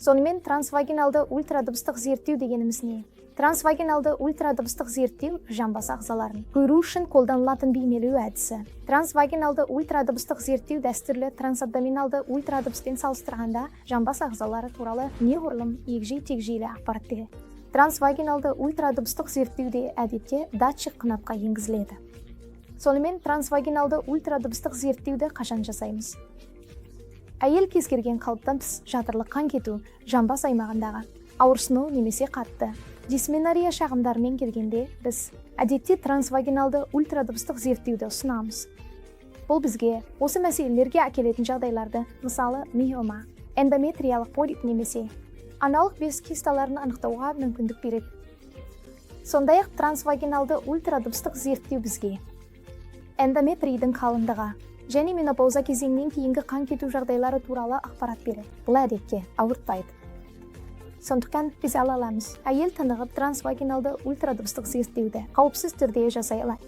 Сонымен трансвагиналды ультрадыбыстық зерттеу дегеніміз не? Трансвагиналды ультрадыбыстық зерттеу жамбас ағзаларын көру үшін қолданылатын бейнелеу әдісі. Трансвагиналды ультрадыбыстық зерттеу дәстүрлі трансабдоминалды ультрадыбыспен салыстырғанда жамбас ағзалары туралы неғұрлым егжей-тегжейлі ақпарат береді. Трансвагиналды ультрадыбыстық зерттеуде әдетте датчик қынапқа енгізіледі. Сонымен трансвагиналды ультрадыбыстық зерттеуді қашан жасаймыз? Әйел кез келген қалыптан тыс жатырлық қан кету, жамбас аймағындағы ауырсыну немесе қатты дисменория шағымдарымен келгенде біз әдетте трансвагиналды ультрадыбыстық зерттеуді ұсынамыз. Бұл бізге осы мәселелерге әкелетін жағдайларды, мысалы миома, эндометриялық полип немесе аналық без кисталарын анықтауға мүмкіндік береді. Сондай-ақ трансвагиналды ультрадыбыстық зерттеу бізге эндометрийдің қалыңдығы және менопауза кезеңінен кейінгі қан кету жағдайлары туралы ақпарат береді. Бұл әдетте ауыртпайды. Сондықтан біз ала аламыз. Әйел тынығып трансвагиналды ультрадыбыстық зерттеуді қауіпсіз түрде жасай алады.